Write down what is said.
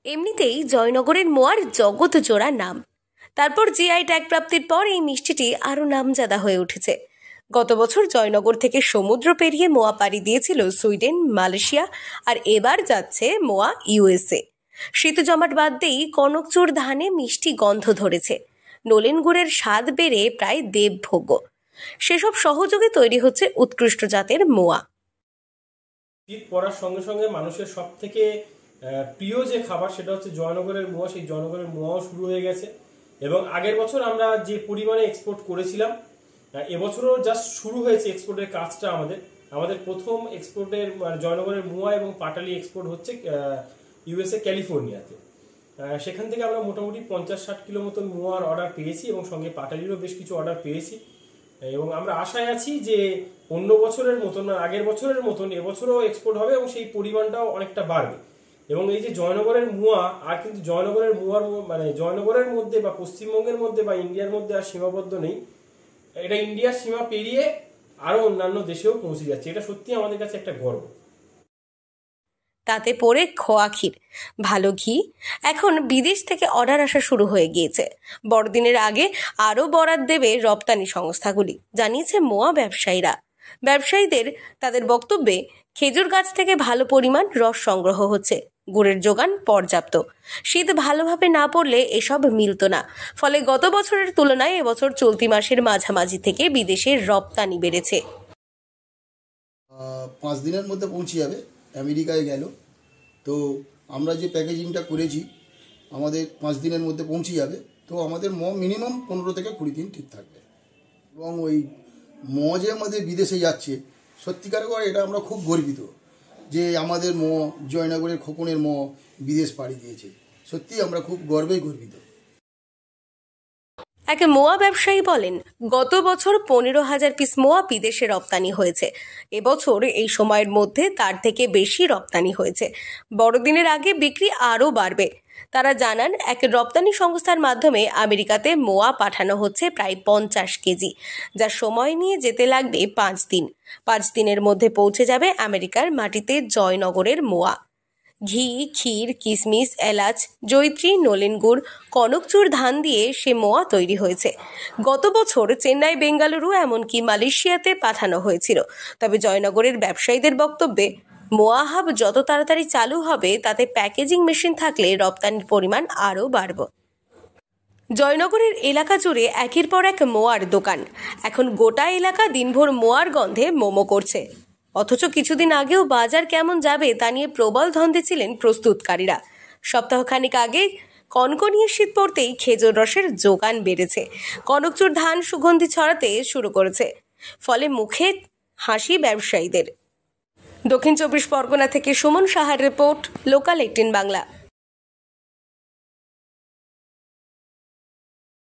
এমনিতেই জয়নগরের মোয়ার জগৎ জোড়া নাম। তারপর জিআই ট্যাগ প্রাপ্তির পর এই মিষ্টিটি আরও নামজাদা হয়ে উঠেছে। গত বছর জয়নগর থেকে সমুদ্র পেরিয়ে মোয়া পাড়ি দিয়েছিল সুইডেন, মালয়েশিয়া, আর এবার যাচ্ছে মোয়া ইউএসএ। শীত জমাট বাদতেই কনকচুর ধানে মিষ্টি গন্ধ ধরেছে, নলেন গুড়ের স্বাদ বেড়ে প্রায় দেবভোগ্য। সেসব সহযোগে তৈরি হচ্ছে উৎকৃষ্ট জাতের মোয়া। শীত পড়ার সঙ্গে সঙ্গে মানুষের সব থেকে প্রিয় যে খাবার সেটা হচ্ছে জয়নগরের মোয়া। সেই জয়নগরের মোয়াও শুরু হয়ে গেছে এবং আগের বছর আমরা যে পরিমাণে এক্সপোর্ট করেছিলাম, এবছরও জাস্ট শুরু হয়েছে এক্সপোর্টের কাজটা। আমাদের প্রথম এক্সপোর্টের জয়নগরের মোয়া এবং পাটালি এক্সপোর্ট হচ্ছে ইউএসএ ক্যালিফোর্নিয়াতে। সেখান থেকে আমরা মোটামুটি 50-60 কিলো মতন মোয়ার অর্ডার পেয়েছি এবং সঙ্গে পাটালিরও বেশ কিছু অর্ডার পেয়েছি। এবং আমরা আশায় আছি যে অন্য বছরের মতন, আগের বছরের মতন এবছরও এক্সপোর্ট হবে এবং সেই পরিমাণটাও অনেকটা বাড়বে। এবং এই যে জয়নগরের মোয়া, আর কিন্তু জয়নগরের মোয়ার জয়নগরের মধ্যে বা পশ্চিমবঙ্গের মধ্যে বা ইন্ডিয়ার মধ্যে আর সীমাবদ্ধ নেই। এটা ইন্ডিয়ার সীমা পেরিয়ে আরো অন্যান্য দেশেও পৌঁছে যাচ্ছে। এটা সত্যি আমাদের কাছে একটা গর্ব। তাতে পড়ে খোয়া ক্ষীর, ভালো ঘি। এখন বিদেশ থেকে অর্ডার আসা শুরু হয়ে গিয়েছে। বড়দিনের আগে আরও বরাত দেবে রপ্তানি সংস্থাগুলি, জানিয়েছে মোয়া ব্যবসায়ীদের তাদের বক্তব্যে খেজুর গাছ থেকে ভালো পরিমাণ রস সংগ্রহ হচ্ছে, গুড়ের যোগান পর্যাপ্ত। শীত ভালোভাবে না পড়লে এসব মিলত না। ফলে গত বছরের তুলনায় এবছর চলতি মাসের মাঝামাঝি থেকে বিদেশের রপ্তানি বেড়েছে। 5 দিনের মধ্যে পৌঁছে যাবে। আমেরিকায় গেল, তো আমরা যে প্যাকেজিংটা করেছি আমাদের 5 দিনের মধ্যে পৌঁছে যাবে। তো আমাদের মিনিমাম 15 থেকে 20 দিন ঠিক থাকবে। এবং ওই যে আমাদের বিদেশে যাচ্ছে, সত্যিকার করে এটা আমরা খুব গর্বিত যে আমাদের জয়নগরের খোকনের বিদেশ পাড়ি দিয়েছে। সত্যি আমরা খুব গর্বিত। এক মোয়া ব্যবসায়ী বলেন, গত বছর 15,000 পিস মোয়া বিদেশে রপ্তানি হয়েছে। এবছর এই সময়ের মধ্যে তার থেকে বেশি রপ্তানি হয়েছে। বড়দিনের আগে বিক্রি আরও বাড়বে। তারা জানান, এক রপ্তানি সংস্থার মাধ্যমে আমেরিকাতে মোয়া পাঠানো হচ্ছে প্রায় 50 কেজি, যা সময় নিয়ে যেতে লাগবে 5 দিন। 5 দিনের মধ্যে পৌঁছে যাবে আমেরিকার মাটিতে জয়নগরের মোয়া। ঘি, ক্ষীর, কিশমিশ, এলাচ, জৈত্রী, নলেন গুড়, কনকচুর ধান দিয়ে সে মোয়া তৈরি হয়েছে। গত বছর চেন্নাই, বেঙ্গালুরু, এমনকি মালয়েশিয়াতে পাঠানো হয়েছিল। তবে জয়নগরের ব্যবসায়ীদের বক্তব্যে মোয়া হাব যত তাড়াতাড়ি চালু হবে, তাতে প্যাকেজিং মেশিন থাকলে রপ্তানির পরিমাণ আরও বাড়বে। জয়নগরের এলাকা জুড়ে একের পর এক মোয়ার দোকান। এখন গোটা এলাকা দিনভর মোয়ার গন্ধে মোমো করছে। অথচ কিছুদিন আগেও বাজার কেমন যাবে তা নিয়ে প্রবল ধন্দে ছিলেন প্রস্তুতকারীরা। সপ্তাহখানিক আগে কনকনিয়ে শীত পড়তেই খেজুর রসের যোগান বেড়েছে। কনকচুর ধান সুগন্ধি ছড়াতে শুরু করেছে, ফলে মুখে হাসি ব্যবসায়ীদের। দক্ষিণ 24 পরগনা থেকে সুমন সাহার রিপোর্ট, লোকাল 18 বাংলা।